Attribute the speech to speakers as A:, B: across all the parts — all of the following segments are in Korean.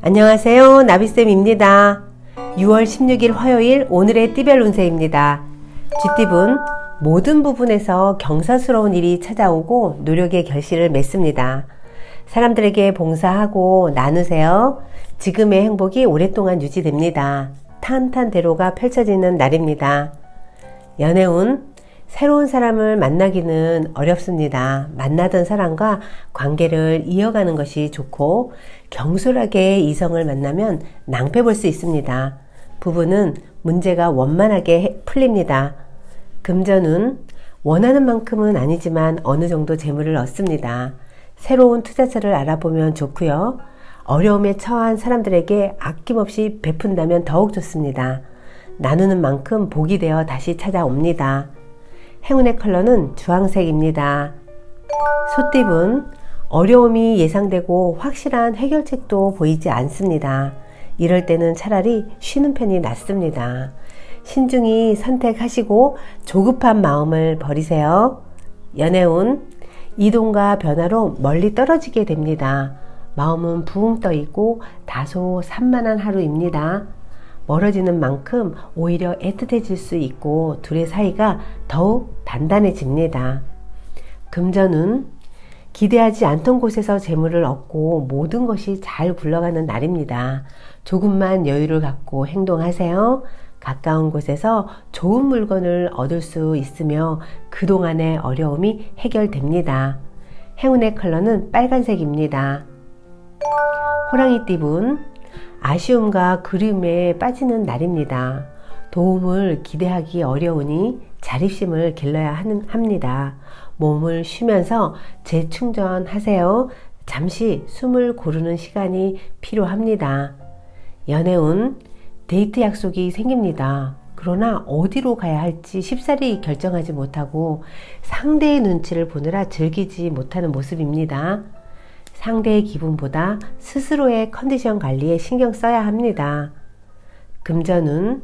A: 안녕하세요. 나비쌤입니다. 6월 16일 화요일 오늘의 띠별 운세입니다. 쥐띠분 모든 부분에서 경사스러운 일이 찾아오고 노력의 결실을 맺습니다. 사람들에게 봉사하고 나누세요. 지금의 행복이 오랫동안 유지됩니다. 탄탄대로가 펼쳐지는 날입니다. 연애운 새로운 사람을 만나기는 어렵습니다. 만나던 사람과 관계를 이어가는 것이 좋고 경솔하게 이성을 만나면 낭패 볼 수 있습니다. 부부는 문제가 원만하게 풀립니다. 금전운 원하는 만큼은 아니지만 어느 정도 재물을 얻습니다. 새로운 투자처를 알아보면 좋고요. 어려움에 처한 사람들에게 아낌없이 베푼다면 더욱 좋습니다. 나누는 만큼 복이 되어 다시 찾아옵니다. 행운의 컬러는 주황색입니다. 소띠분 어려움이 예상되고 확실한 해결책도 보이지 않습니다. 이럴 때는 차라리 쉬는 편이 낫습니다. 신중히 선택하시고 조급한 마음을 버리세요. 연애운 이동과 변화로 멀리 떨어지게 됩니다. 마음은 붕 떠 있고 다소 산만한 하루입니다. 멀어지는 만큼 오히려 애틋해질 수 있고 둘의 사이가 더욱 단단해집니다. 금전운 기대하지 않던 곳에서 재물을 얻고 모든 것이 잘 굴러가는 날입니다. 조금만 여유를 갖고 행동하세요. 가까운 곳에서 좋은 물건을 얻을 수 있으며 그동안의 어려움이 해결됩니다. 행운의 컬러는 빨간색입니다. 호랑이띠분 아쉬움과 그리움에 빠지는 날입니다. 도움을 기대하기 어려우니 자립심을 길러야 합니다. 몸을 쉬면서 재충전하세요. 잠시 숨을 고르는 시간이 필요합니다. 연애운 데이트 약속이 생깁니다. 그러나 어디로 가야 할지 쉽사리 결정하지 못하고 상대의 눈치를 보느라 즐기지 못하는 모습입니다. 상대의 기분보다 스스로의 컨디션 관리에 신경 써야 합니다. 금전운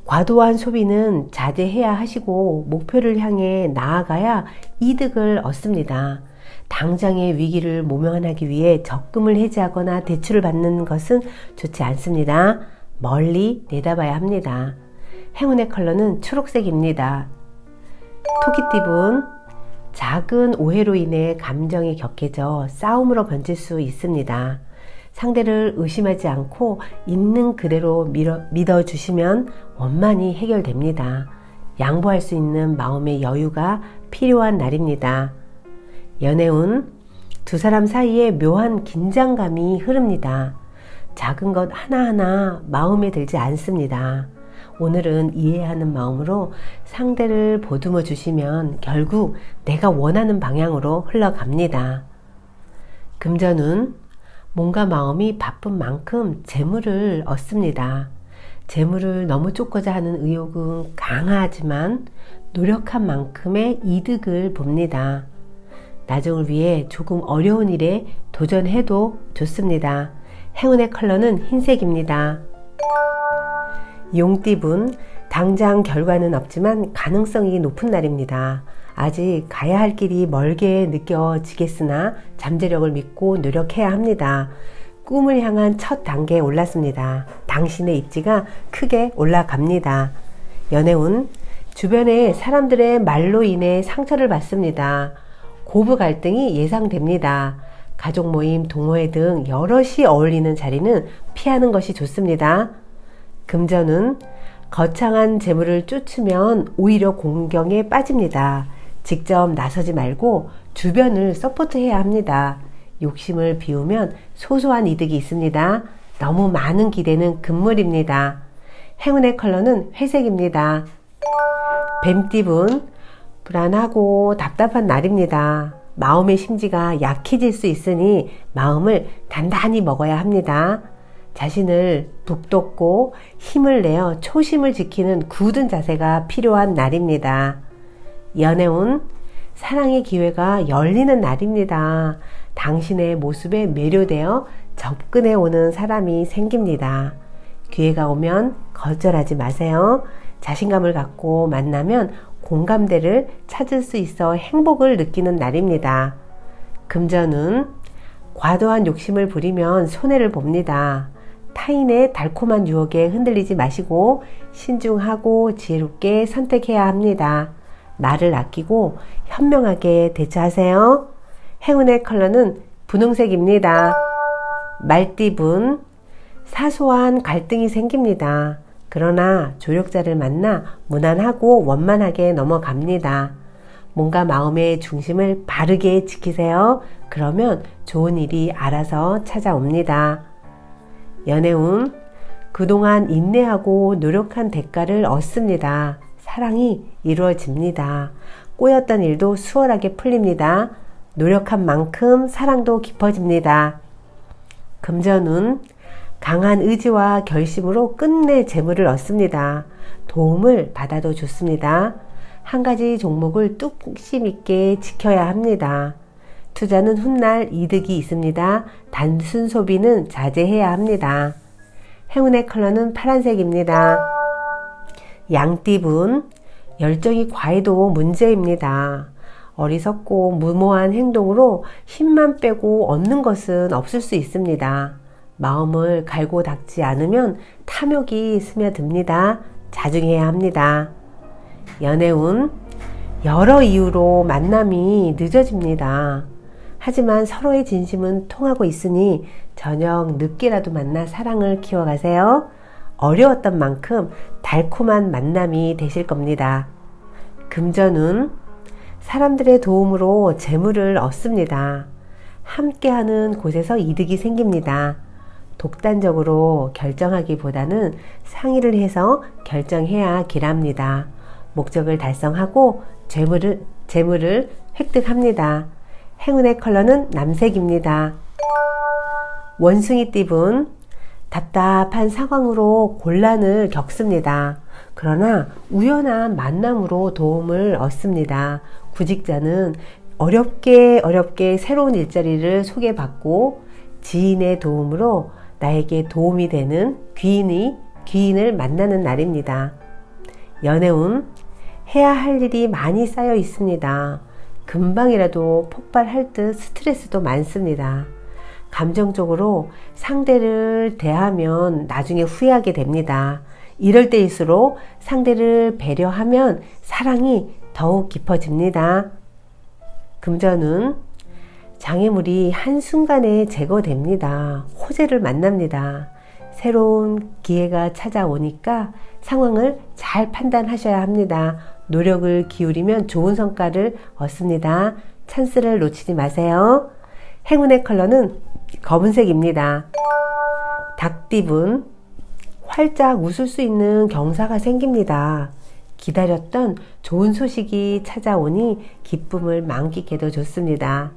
A: 과도한 소비는 자제해야 하시고 목표를 향해 나아가야 이득을 얻습니다. 당장의 위기를 모면하기 위해 적금을 해지하거나 대출을 받는 것은 좋지 않습니다. 멀리 내다봐야 합니다. 행운의 컬러는 초록색입니다. 토끼띠분 작은 오해로 인해 감정이 격해져 싸움으로 번질 수 있습니다. 상대를 의심하지 않고 있는 그대로 믿어주시면 원만히 해결됩니다. 양보할 수 있는 마음의 여유가 필요한 날입니다. 연애운 두 사람 사이에 묘한 긴장감이 흐릅니다. 작은 것 하나하나 마음에 들지 않습니다. 오늘은 이해하는 마음으로 상대를 보듬어 주시면 결국 내가 원하는 방향으로 흘러갑니다. 금전운 몸과 마음이 바쁜 만큼 재물을 얻습니다. 재물을 너무 쫓고자 하는 의욕은 강하지만 노력한 만큼의 이득을 봅니다. 나중을 위해 조금 어려운 일에 도전해도 좋습니다. 행운의 컬러는 흰색입니다. 용띠분 당장 결과는 없지만 가능성이 높은 날입니다. 아직 가야 할 길이 멀게 느껴지겠으나 잠재력을 믿고 노력해야 합니다. 꿈을 향한 첫 단계에 올랐습니다. 당신의 입지가 크게 올라갑니다. 연애운 주변의 사람들의 말로 인해 상처를 받습니다. 고부 갈등이 예상됩니다. 가족 모임, 동호회 등 여럿이 어울리는 자리는 피하는 것이 좋습니다. 금전은 거창한 재물을 쫓으면 오히려 공경에 빠집니다. 직접 나서지 말고 주변을 서포트해야 합니다. 욕심을 비우면 소소한 이득이 있습니다. 너무 많은 기대는 금물입니다. 행운의 컬러는 회색입니다. 뱀띠분 불안하고 답답한 날입니다. 마음의 심지가 약해질 수 있으니 마음을 단단히 먹어야 합니다. 자신을 북돋고 힘을 내어 초심을 지키는 굳은 자세가 필요한 날입니다. 연애운 사랑의 기회가 열리는 날입니다. 당신의 모습에 매료되어 접근해 오는 사람이 생깁니다. 기회가 오면 거절하지 마세요. 자신감을 갖고 만나면 공감대를 찾을 수 있어 행복을 느끼는 날입니다. 금전운 과도한 욕심을 부리면 손해를 봅니다. 타인의 달콤한 유혹에 흔들리지 마시고 신중하고 지혜롭게 선택해야 합니다. 말을 아끼고 현명하게 대처하세요. 행운의 컬러는 분홍색입니다. 말띠분, 사소한 갈등이 생깁니다. 그러나 조력자를 만나 무난하고 원만하게 넘어갑니다. 뭔가 마음의 중심을 바르게 지키세요. 그러면 좋은 일이 알아서 찾아옵니다. 연애운, 그동안 인내하고 노력한 대가를 얻습니다. 사랑이 이루어집니다. 꼬였던 일도 수월하게 풀립니다. 노력한 만큼 사랑도 깊어집니다. 금전운, 강한 의지와 결심으로 끝내 재물을 얻습니다. 도움을 받아도 좋습니다. 한 가지 종목을 뚝심 있게 지켜야 합니다. 투자는 훗날 이득이 있습니다. 단순 소비는 자제해야 합니다. 행운의 컬러는 파란색입니다. 양띠분, 열정이 과해도 문제입니다. 어리석고 무모한 행동으로 힘만 빼고 얻는 것은 없을 수 있습니다. 마음을 갈고 닦지 않으면 탐욕이 스며듭니다. 자중해야 합니다. 연애운, 여러 이유로 만남이 늦어집니다. 하지만 서로의 진심은 통하고 있으니 저녁 늦게라도 만나 사랑을 키워가세요. 어려웠던 만큼 달콤한 만남이 되실 겁니다. 금전운, 사람들의 도움으로 재물을 얻습니다. 함께하는 곳에서 이득이 생깁니다. 독단적으로 결정하기보다는 상의를 해서 결정해야 길합니다. 목적을 달성하고 재물을 획득합니다. 행운의 컬러는 남색입니다. 원숭이띠분, 답답한 상황으로 곤란을 겪습니다. 그러나 우연한 만남으로 도움을 얻습니다. 구직자는 어렵게 새로운 일자리를 소개받고 지인의 도움으로 나에게 도움이 되는 귀인을 만나는 날입니다. 연애운, 해야 할 일이 많이 쌓여 있습니다. 금방이라도 폭발할 듯 스트레스도 많습니다. 감정적으로 상대를 대하면 나중에 후회하게 됩니다. 이럴 때일수록 상대를 배려하면 사랑이 더욱 깊어집니다. 금전운, 장애물이 한순간에 제거됩니다. 호재를 만납니다. 새로운 기회가 찾아오니까 상황을 잘 판단하셔야 합니다. 노력을 기울이면 좋은 성과를 얻습니다. 찬스를 놓치지 마세요. 행운의 컬러는 검은색입니다. 닭띠분, 활짝 웃을 수 있는 경사가 생깁니다. 기다렸던 좋은 소식이 찾아오니 기쁨을 만끽해도 좋습니다.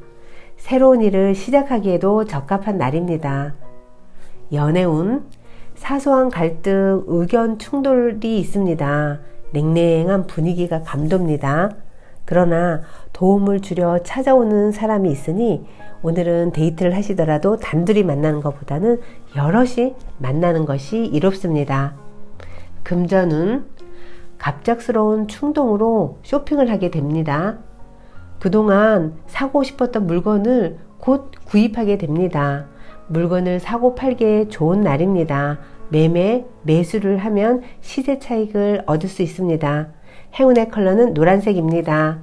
A: 새로운 일을 시작하기에도 적합한 날입니다. 연애운, 사소한 갈등, 의견 충돌이 있습니다. 냉랭한 분위기가 감돕니다. 그러나 도움을 주려 찾아오는 사람이 있으니 오늘은 데이트를 하시더라도 단둘이 만나는 것보다는 여럿이 만나는 것이 이롭습니다. 금전운, 갑작스러운 충동으로 쇼핑을 하게 됩니다. 그동안 사고 싶었던 물건을 곧 구입하게 됩니다. 물건을 사고 팔기에 좋은 날입니다. 매수를 하면 시세 차익을 얻을 수 있습니다. 행운의 컬러는 노란색입니다.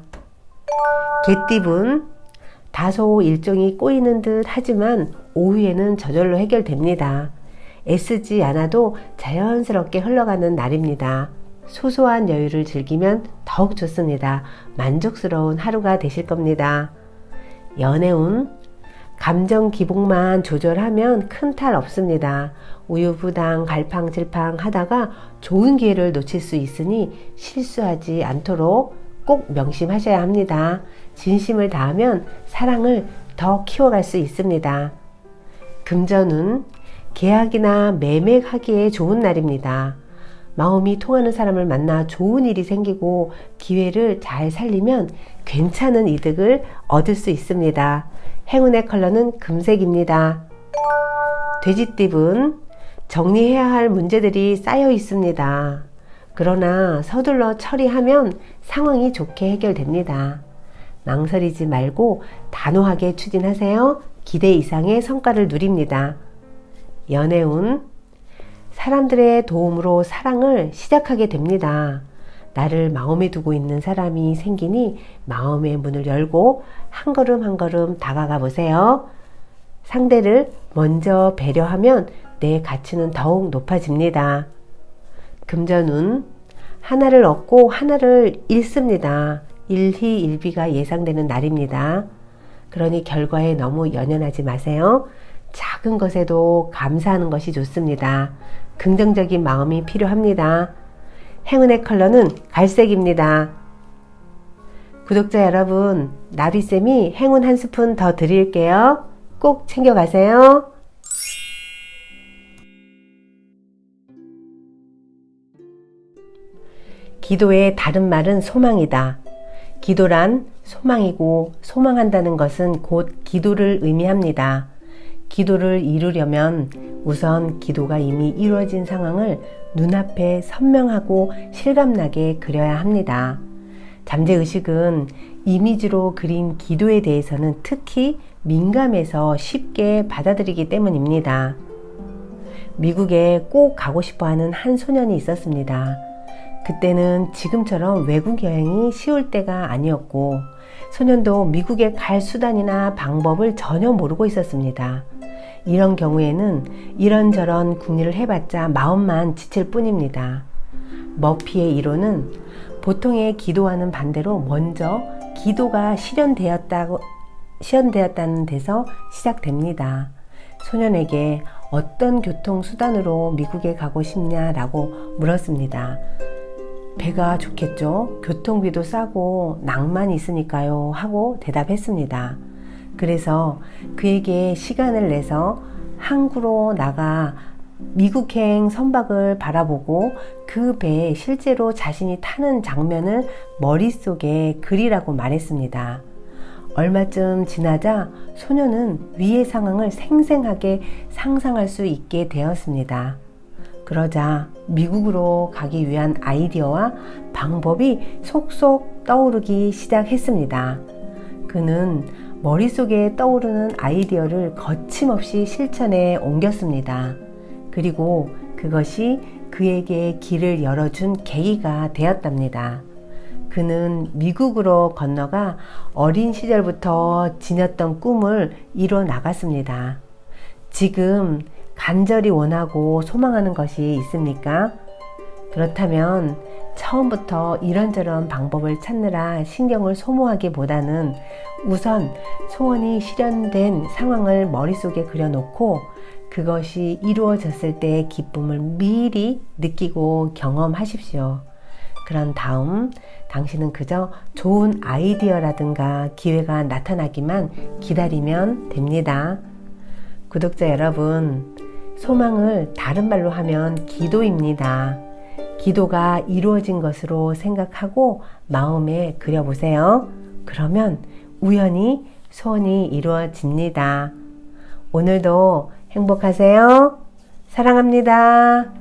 A: 개띠분, 다소 일정이 꼬이는 듯 하지만 오후에는 저절로 해결됩니다. 애쓰지 않아도 자연스럽게 흘러가는 날입니다. 소소한 여유를 즐기면 더욱 좋습니다. 만족스러운 하루가 되실 겁니다. 연애운, 감정 기복만 조절하면 큰 탈 없습니다. 우유부당 갈팡질팡 하다가 좋은 기회를 놓칠 수 있으니 실수하지 않도록 꼭 명심하셔야 합니다. 진심을 다하면 사랑을 더 키워갈 수 있습니다. 금전운, 계약이나 매매하기에 좋은 날입니다. 마음이 통하는 사람을 만나 좋은 일이 생기고 기회를 잘 살리면 괜찮은 이득을 얻을 수 있습니다. 행운의 컬러는 금색입니다. 돼지띠분, 정리해야 할 문제들이 쌓여 있습니다. 그러나 서둘러 처리하면 상황이 좋게 해결됩니다. 망설이지 말고 단호하게 추진하세요. 기대 이상의 성과를 누립니다. 연애운, 사람들의 도움으로 사랑을 시작하게 됩니다. 나를 마음에 두고 있는 사람이 생기니 마음의 문을 열고 한 걸음 한 걸음 다가가 보세요. 상대를 먼저 배려하면 내 가치는 더욱 높아집니다. 금전운, 하나를 얻고 하나를 잃습니다. 일희일비가 예상되는 날입니다. 그러니 결과에 너무 연연하지 마세요. 작은 것에도 감사하는 것이 좋습니다. 긍정적인 마음이 필요합니다. 행운의 컬러는 갈색입니다. 구독자 여러분, 나비쌤이 행운 한 스푼 더 드릴게요. 꼭 챙겨가세요. 기도의 다른 말은 소망이다. 기도란 소망이고 소망한다는 것은 곧 기도를 의미합니다. 기도를 이루려면 우선 기도가 이미 이루어진 상황을 눈앞에 선명하고 실감나게 그려야 합니다. 잠재의식은 이미지로 그린 기도에 대해서는 특히 민감해서 쉽게 받아들이기 때문입니다. 미국에 꼭 가고 싶어 하는 한 소년이 있었습니다. 그때는 지금처럼 외국 여행이 쉬울 때가 아니었고 소년도 미국에 갈 수단이나 방법을 전혀 모르고 있었습니다. 이런 경우에는 이런저런 궁리를 해봤자 마음만 지칠 뿐입니다. 머피의 이론은 보통의 기도와는 반대로 먼저 기도가 실현되었다는 데서 시작됩니다. 소년에게 어떤 교통수단으로 미국에 가고 싶냐라고 물었습니다. 배가 좋겠죠. 교통비도 싸고 낭만이 있으니까요 하고 대답했습니다. 그래서 그에게 시간을 내서 항구로 나가 미국행 선박을 바라보고 그 배에 실제로 자신이 타는 장면을 머릿속에 그리라고 말했습니다. 얼마쯤 지나자 소년은 위의 상황을 생생하게 상상할 수 있게 되었습니다. 그러자 미국으로 가기 위한 아이디어와 방법이 속속 떠오르기 시작했습니다. 그는 머릿속에 떠오르는 아이디어를 거침없이 실천에 옮겼습니다. 그리고 그것이 그에게 길을 열어준 계기가 되었답니다. 그는 미국으로 건너가 어린 시절부터 지녔던 꿈을 이뤄 나갔습니다. 지금 간절히 원하고 소망하는 것이 있습니까? 그렇다면 처음부터 이런저런 방법을 찾느라 신경을 소모하기보다는 우선 소원이 실현된 상황을 머릿속에 그려놓고 그것이 이루어졌을 때의 기쁨을 미리 느끼고 경험하십시오. 그런 다음 당신은 그저 좋은 아이디어라든가 기회가 나타나기만 기다리면 됩니다. 구독자 여러분, 소망을 다른 말로 하면 기도입니다. 기도가 이루어진 것으로 생각하고 마음에 그려보세요. 그러면 우연히 소원이 이루어집니다. 오늘도 행복하세요. 사랑합니다.